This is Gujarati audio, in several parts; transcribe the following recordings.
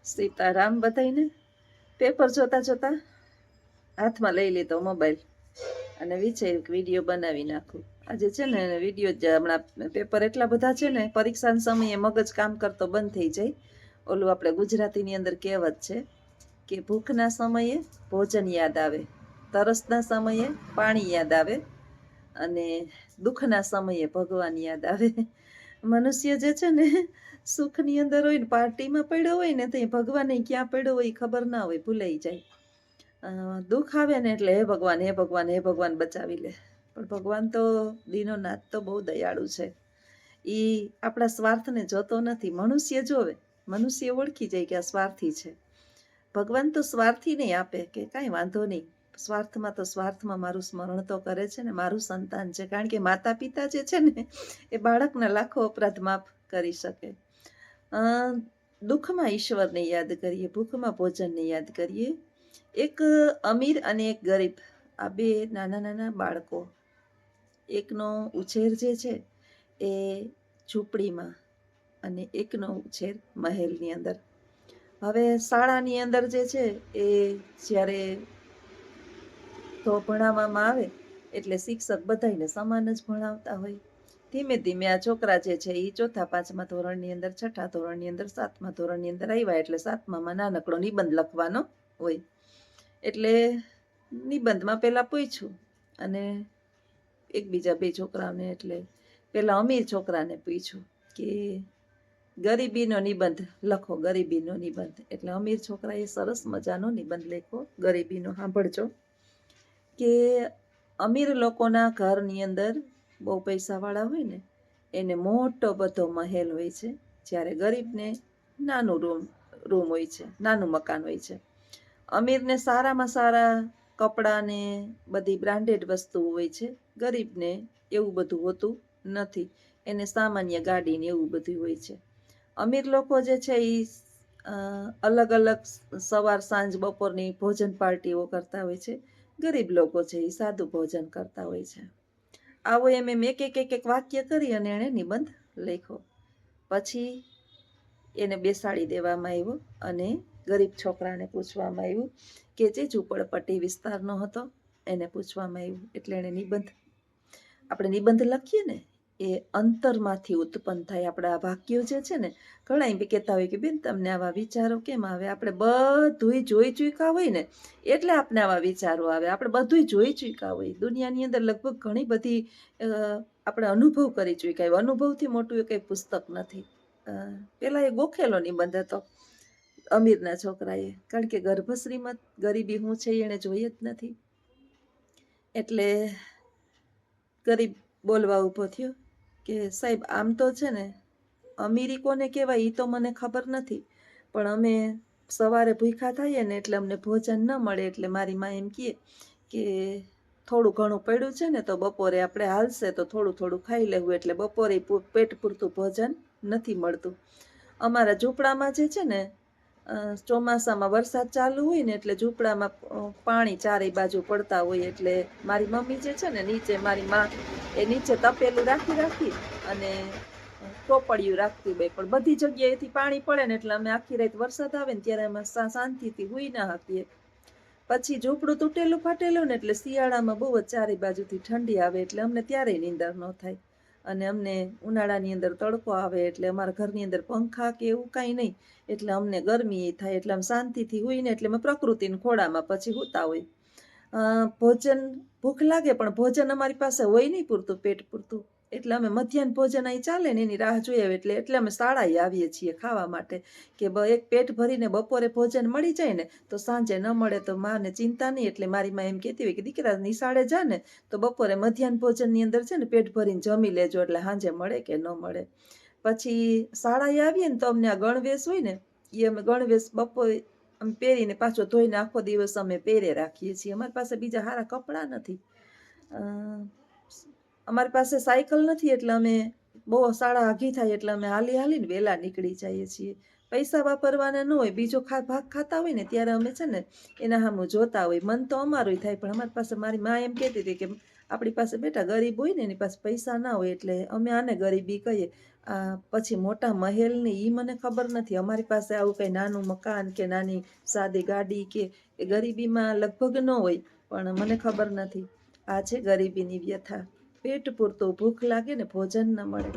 સીતારામ બધાઈને પેપર જોતા જોતા હાથમાં લઈ લીધો મોબાઈલ અને વિચાર્યું વિડીયો બનાવી નાખું. આજે છે ને વિડીયો જ હમણાં પેપર એટલા બધા છે ને પરીક્ષાના સમયે મગજ કામ કરતો બંધ થઈ જાય. ઓલું આપણે ગુજરાતીની અંદર કહેવત છે કે ભૂખના સમયે ભોજન યાદ આવે, તરસના સમયે પાણી યાદ આવે અને દુઃખના સમયે ભગવાન યાદ આવે. મનુષ્ય જે છે ને સુખની અંદર હોય ને પાર્ટીમાં પડ્યો હોય ને તો ભગવાન ક્યાં પડ્યો હોય ખબર ના હોય, ભૂલાઈ જાય. દુઃખ આવે ને એટલે હે ભગવાન હે ભગવાન હે ભગવાન બચાવી લે. પણ ભગવાન તો દીનોનાથ તો બહુ દયાળુ છે. એ આપણા સ્વાર્થને જોતો નથી, મનુષ્ય જોવે, મનુષ્ય ઓળખી જાય કે આ સ્વાર્થી છે. ભગવાન તો સ્વાર્થી નહીં આપે કે કાંઈ વાંધો નહીં, સ્વાર્થમાં મારું સ્મરણ તો કરે છે ને, મારું સંતાન છે. કારણ કે માતા પિતા જે છે ને એ બાળકના લાખો અપરાધ માફ કરી શકે. દુઃખમાં ઈશ્વરને યાદ કરીએ, ભૂખમાં ભોજનને યાદ કરીએ. એક અમીર અને એક ગરીબ, આ બે નાના નાના બાળકો, એકનો ઉછેર જે છે એ ઝૂંપડીમાં અને એકનો ઉછેર મહેલની અંદર. હવે શાળાની અંદર જે છે એ જ્યારે તો ભણાવવામાં આવે એટલે શિક્ષક બધાને સમાન જ ભણાવતા હોય. ધીમે ધીમે આ છોકરા જે છે એ 4-5મા ધોરણની અંદર, 6ઠા ધોરણની અંદર, 7મા ધોરણની અંદર આવ્યા એટલે 7મામાં નાનકડો નિબંધ લખવાનો હોય. એટલે નિબંધમાં પહેલાં પૂછ્યું અને એકબીજા બે છોકરાઓને, એટલે પહેલાં અમીર છોકરાને પૂછ્યું કે ગરીબીનો નિબંધ લખો, ગરીબીનો નિબંધ. એટલે અમીર છોકરાએ સરસ મજાનો નિબંધ લખ્યો ગરીબીનો. સાંભળજો કે અમીર લોકોના ઘરની અંદર બહુ પૈસાવાળા હોય ને એને મોટો બધો મહેલ હોય છે, જ્યારે ગરીબને નાનું રૂમ હોય છે, નાનું મકાન હોય છે. અમીરને સારામાં સારા કપડાં ને બધી બ્રાન્ડેડ વસ્તુઓ હોય છે, ગરીબને એવું બધું હોતું નથી, એને સામાન્ય ગાડી ને એવું બધું હોય છે. અમીર લોકો જે છે એ અલગ અલગ સવાર સાંજ બપોરની ભોજન પાર્ટીઓ કરતા હોય છે. ગરીબ લોકો છે એ સાદું ભોજન કરતા હોય છે. આવો એમ એક વાક્ય કરી અને એણે નિબંધ લખ્યો. પછી એને બેસાડી દેવામાં આવ્યો અને ગરીબ છોકરાને પૂછવામાં આવ્યું કે જે ઝૂંપડપટ્ટી વિસ્તારનો હતો એને પૂછવામાં આવ્યું. એટલે એણે આપણે નિબંધ લખીએ ને એ અંતરમાંથી ઉત્પન્ન થાય. આપણા વાક્યો જે છે ને, ઘણા એમ કહેતા હોય કે બેન તમને આવા વિચારો કેમ આવે? આપણે બધુંય જોઈ ચૂક્યા હોય ને એટલે આપણે આવા વિચારો આવે. આપણે બધુંય જોઈ ચૂક્યા હોય, દુનિયાની અંદર લગભગ ઘણી બધી આપણે અનુભવ કરી ચૂક્યા હોય. અનુભવથી મોટું એ કંઈ પુસ્તક નથી. પેલા એ ગોખેલો નિબંધ હતો અમીરના છોકરાએ, કારણ કે ગર્ભશ્રીમાં ગરીબી શું છે એને જોઈ જ નથી. એટલે ગરીબ બોલવા ઊભો થયો કે સાહેબ આમ તો છે ને અમીરી કોને કહેવાય એ તો મને ખબર નથી, પણ અમે સવારે ભૂખ્યા થઈએ ને એટલે અમને ભોજન ન મળે એટલે મારી મા એમ કહે કે થોડું ઘણું પડ્યું છે ને તો બપોરે આપણે હાલશે તો થોડું થોડું ખાઈ લેવું, એટલે બપોરે પેટ પૂરતું ભોજન નથી મળતું. અમારા ઝૂંપડામાં જે છે ને ચોમાસામાં વરસાદ ચાલુ હોય ને એટલે ઝૂંપડામાં પાણી ચારે બાજુ પડતા હોય, એટલે મારી મમ્મી જે છે ને નીચે, મારી મા એ નીચે તપેલું રાખી અને ટોપડિયું રાખતી હોય, પણ બધી જગ્યાએથી પાણી પડે ને એટલે અમે આખી રાત વરસાદ આવે ને ત્યારે અમે શાંતિથી હુઈ ના શકીએ. પછી ઝૂંપડું તૂટેલું ફાટેલું ને એટલે શિયાળામાં બહુ જ ચારે બાજુથી ઠંડી આવે એટલે અમને ત્યારેય નીંદર ન થાય. અને અમને ઉનાળાની અંદર તડકો આવે એટલે અમારા ઘરની અંદર પંખા કે એવું કાંઈ નહીં, એટલે અમને ગરમી થાય. એટલે આમ શાંતિથી હુઈને એટલે અમે પ્રકૃતિના ખોળામાં પછી સૂતા હોય. ભોજન ભૂખ લાગે પણ ભોજન અમારી પાસે હોય નહીં પૂરતું, પેટ પૂરતું, એટલે અમે મધ્યાહન ભોજન અહીં ચાલે ને એની રાહ જોઈએ એટલે અમે શાળાએ આવીએ છીએ ખાવા માટે કે એક પેટ ભરીને બપોરે ભોજન મળી જાય ને તો સાંજે ન મળે તો માને ચિંતા નહીં. એટલે મારી મા એમ કહેતી હોય કે દીકરા નિશાળે જા ને તો બપોરે મધ્યાહન ભોજનની અંદર છે ને પેટ ભરીને જમી લેજો એટલે સાંજે મળે કે ન મળે. પછી શાળાએ આવીએ ને તો અમને આ ગણવેશ હોય ને એ અમે ગણવેશ બપોરે અમે પહેરીને પાછો ધોઈને આખો દિવસ અમે પહેરે રાખીએ છીએ. અમારી પાસે બીજા સારા કપડાં નથી, અમારી પાસે સાયકલ નથી, એટલે અમે બહુ શાળા આઘી થાય એટલે અમે હાલીને વહેલા નીકળી જઈએ છીએ. પૈસા વાપરવાના ન હોય, બીજો ભાગ ખાતા હોય ને ત્યારે અમે છે ને એના સામું જોતા હોય. મન તો અમારું થાય, પણ અમારી પાસે મારી મા એમ કહેતી હતી કે આપણી પાસે બેટા ગરીબ હોય ને એની પાસે પૈસા ના હોય એટલે અમે આને ગરીબી કહીએ. પછી મોટા મહેલની એ મને ખબર નથી. અમારી પાસે આવું કંઈ નાનું મકાન કે નાની સાદી ગાડી કે એ ગરીબીમાં લગભગ ન હોય, પણ મને ખબર નથી. આ છે ગરીબીની વ્યથા. પેટ પૂરતું ભૂખ લાગે ને ભોજન ન મળે.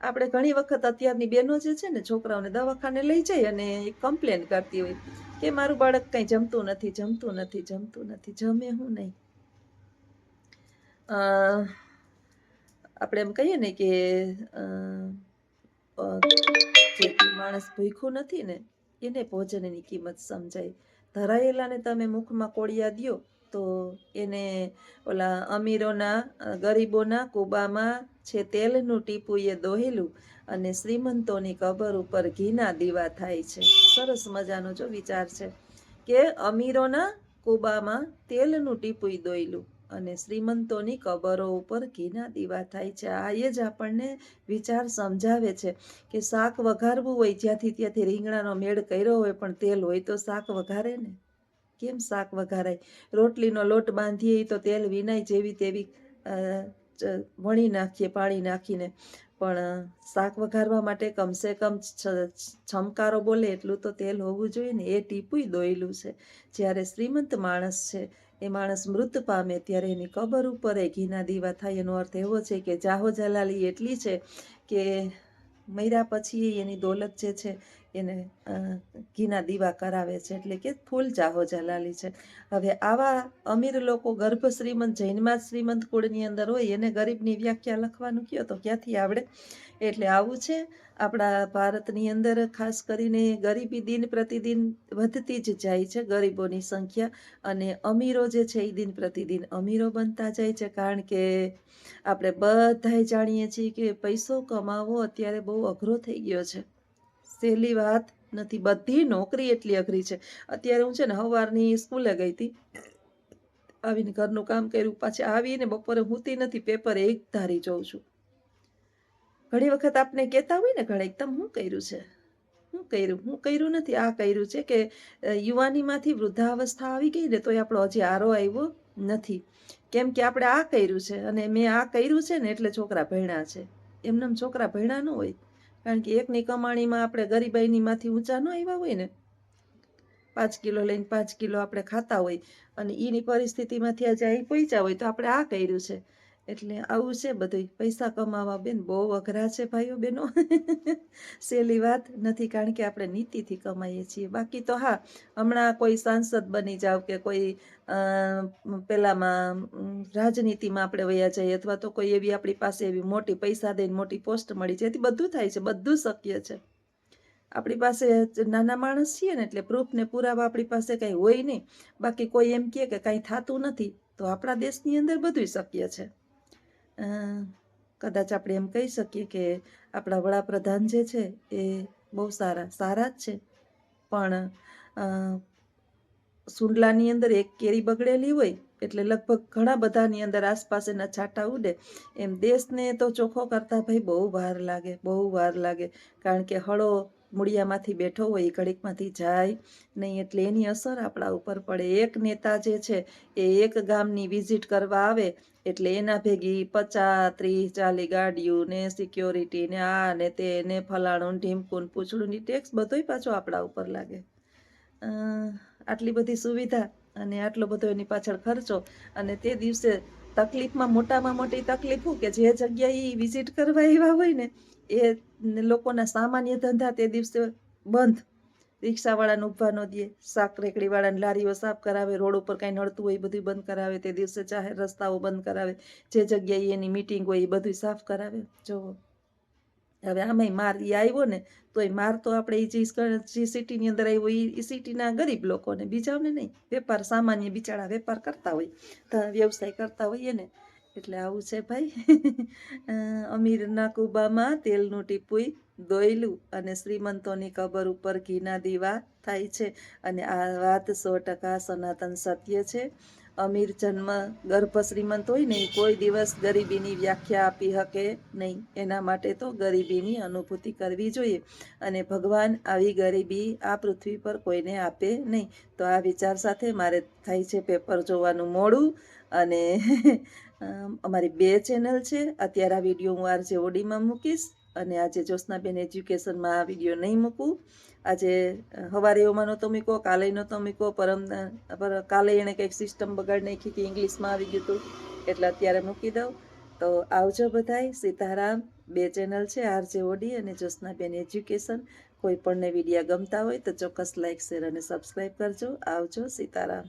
આપણે ઘણી વખત અત્યારની બહેનો જે છે ને છોકરાઓને દવાખાને લઈ જાય અને કમ્પ્લેન કરતી હોય કે મારું બાળક કંઈ જમતું નથી, જમતું નથી, જમતું નથી. જમે હું નહીં. આપણે એમ કહીએ ને કે જે માણસ ભૂખ્યું નથી ને એને ભોજનની કિંમત સમજાય. ધરાયેલાને તમે મુખમાં કોળિયા દ્યો તો એને ઓલા અમીરોના ગરીબોના કૂબામાં છે તેલનું ટીપું એ દોહેલું અને શ્રીમંતોની કબર ઉપર ઘીના દીવા થાય છે. સરસ મજાનો જો વિચાર છે કે અમીરોના કૂબામાં તેલનું ટીપું દોયલું અને શ્રીમંતોની કબરો ઉપર ઘીના દીવા થાય છે. આ એ જ આપણને વિચાર સમજાવે છે કે શાક વઘારવું હોય ત્યાંથી રીંગણાનો મેળ કર્યો હોય પણ તેલ હોય તો શાક વઘારે ને. કેમ શાક વઘારાય? રોટલીનો લોટ બાંધીએ તો તેલ વિનાય જેવી તેવી વણી નાખીએ પાણી નાખીને, પણ શાક વઘારવા માટે કમસે કમ છમકારો બોલે એટલું તો તેલ હોવું જોઈએ ને. એ ટીપું દોયેલું છે. જ્યારે શ્રીમંત માણસ છે એ માણસ મૃત પામે ત્યારે એની કબર ઉપર એ ઘીના દીવા થાય. એનો અર્થ એવો છે કે જાહો જલાલી એટલી છે કે મર્યા પછી એની દોલત જે છે એને ઘીના દીવા કરાવે છે, એટલે કે ફૂલ જાહો જલાલી છે. હવે આવા અમીર લોકો ગર્ભ શ્રીમંત જૈનમાં શ્રીમંત કુળની અંદર હોય એને ગરીબની વ્યાખ્યા લખવાનું કયો તો ક્યાંથી આવડે? એટલે આવું છે આપણા ભારતની અંદર. ખાસ કરીને ગરીબી દિન પ્રતિદિન વધતી જ જાય છે, ગરીબોની સંખ્યા, અને અમીરો જે છે એ દિન પ્રતિદિન અમીરો બનતા જાય છે. કારણ કે આપણે બધાય જાણીએ છીએ કે પૈસો કમાવો અત્યારે બહુ અઘરો થઈ ગયો છે. સહેલી વાત નથી. બધી નોકરી એટલી અઘરી છે. અત્યારે હું છે ને સવારની સ્કૂલે ગઈ હતી, આવીને ઘરનું કામ કર્યું, પાછી આવીને બપોરે હુંતી નથી, પેપર એક ધારી જોઉં છું. ઘણી વખત આપણે કહેતા હોય ને ઘણા એકદમ શું કર્યું છે, હું કર્યું નથી, આ કર્યું છે કે યુવાનીમાંથી વૃદ્ધાવસ્થા આવી ગઈ ને તોય આપણો હજી આરો આવ્યો નથી. કેમ કે આપણે આ કર્યું છે અને મેં આ કર્યું છે ને એટલે છોકરા ભણ્યા છે. એમનેમ છોકરા ભણ્યા ન હોય. કારણ કે એકની કમાણીમાં આપણે ગરીબાઈની માંથી ઊંચા ન આવ્યા હોય ને. 5 કિલો લઈને 5 કિલો આપણે ખાતા હોય અને એની પરિસ્થિતિમાંથી આજે અહીં પહોંચ્યા હોય તો આપણે આ કર્યું છે. એટલે આવું છે બધું. પૈસા કમાવા બેન બહુ અઘરા છે ભાઈઓ બહેનો. સહેલી વાત નથી. કારણ કે આપણે નીતિથી કમાઈએ છીએ. બાકી તો હા, હમણાં કોઈ સાંસદ બની જાવ કે કોઈ પેલામાં રાજનીતિમાં આપણે વયા જઈએ અથવા તો કોઈ એવી આપણી પાસે એવી મોટી પૈસા દઈને મોટી પોસ્ટ મળી જાય, બધું થાય છે, બધું શક્ય છે. આપણી પાસે નાના માણસ છીએ ને એટલે પ્રૂફ ને પુરાવા આપણી પાસે કંઈ હોય નહીં. બાકી કોઈ એમ કહે કે કંઈ થતું નથી તો આપણા દેશની અંદર બધું શક્ય છે. કદાચ આપણે એમ કહી શકીએ કે આપણા વડાપ્રધાન જે છે એ બહુ સારા જ છે, પણ સુંડલાની અંદર એક કેરી બગડેલી હોય એટલે લગભગ ઘણા બધાની અંદર આસપાસના છાંટા ઉડે. એમ દેશને તો ચોખ્ખો કરતા ભાઈ બહુ વાર લાગે, બહુ વાર લાગે. કારણ કે હળો મૂળિયામાંથી બેઠો હોય એ ઘડીકમાંથી જાય નહીં, એટલે એની અસર આપણા ઉપર પડે. એક નેતા જે છે એ એક ગામની વિઝિટ કરવા આવે એટલે એના ભેગી 50, 30, 40 ગાડીઓ ને સિક્યોરિટી ને આ ને તે ને ફલાણું ઢીમકું પૂછડું ની ટેક્સ બધોય પાછો આપણા ઉપર લાગે. આટલી બધી સુવિધા અને આટલો બધો એની પાછળ ખર્ચો, અને તે દિવસે તકલીફમાં મોટામાં મોટી તકલીફ શું કે જે જગ્યાએ વિઝિટ કરવા આવ્યા હોય ને એ લોકોના સામાન્ય ધંધા તે દિવસે બંધ. રિક્ષાવાળાને ઊભા ન દે, શાક રેકડીવાળાને લારીઓ સાફ કરાવે, રોડ ઉપર કાંઈ નડતું હોય એ બધું બંધ કરાવે, તે દિવસે જાહેર રસ્તાઓ બંધ કરાવે, જે જગ્યાએ એની મીટિંગ હોય એ બધું સાફ કરાવે. જોવો હવે આમાંય માર એ આવ્યો ને તો એ માર તો આપણે જે સિટીની અંદર આવ્યો એ સિટીના ગરીબ લોકોને, બીજાઓને નહીં. વેપાર સામાન્ય બિચારા વેપાર કરતા હોય, વ્યવસાય કરતા હોય એને. એટલે આવું છે ભાઈ. અમીરના કૂબામાં તેલનું ટીપું દોયલું અને શ્રીમંતોની કબર ઉપર ઘીના દીવા થાય છે. અને આ વાત 100% સનાતન સત્ય છે. અમીર જન્મ ગર્ભ શ્રીમંત હોય ને એ કોઈ દિવસ ગરીબીની વ્યાખ્યા આપી શકે નહીં. એના માટે તો ગરીબીની અનુભૂતિ કરવી જોઈએ અને ભગવાન આવી ગરીબી આ પૃથ્વી પર કોઈને આપે નહીં. તો આ વિચાર સાથે મારે થાય છે પેપર જોવાનું મોડું. અને અમારી 2 ચેનલ છે. અત્યારે આ વિડીયો હું આરજે ઓડીમાં મૂકીશ અને આજે જ્યોત્સનાબેન એજ્યુકેશનમાં આ વિડીયો નહીં મૂકું. આજે સવારે એમાં નહોતો મૂક્યો, કાલે નહોતો મૂક્યો, કાલે એણે કંઈક સિસ્ટમ બગાડી નાખી હતી, ઇંગ્લિશમાં આવી ગયું હતું, એટલે અત્યારે મૂકી દઉં. તો આવજો બધાય. સીતારામ. 2 ચેનલ છે, આરજે ઓડી અને જ્યોત્સનાબેન એજ્યુકેશન. કોઈ પણને વિડીયા ગમતા હોય તો ચોક્કસ લાઈક, શેર અને સબસ્ક્રાઈબ કરજો. આવજો. સીતારામ.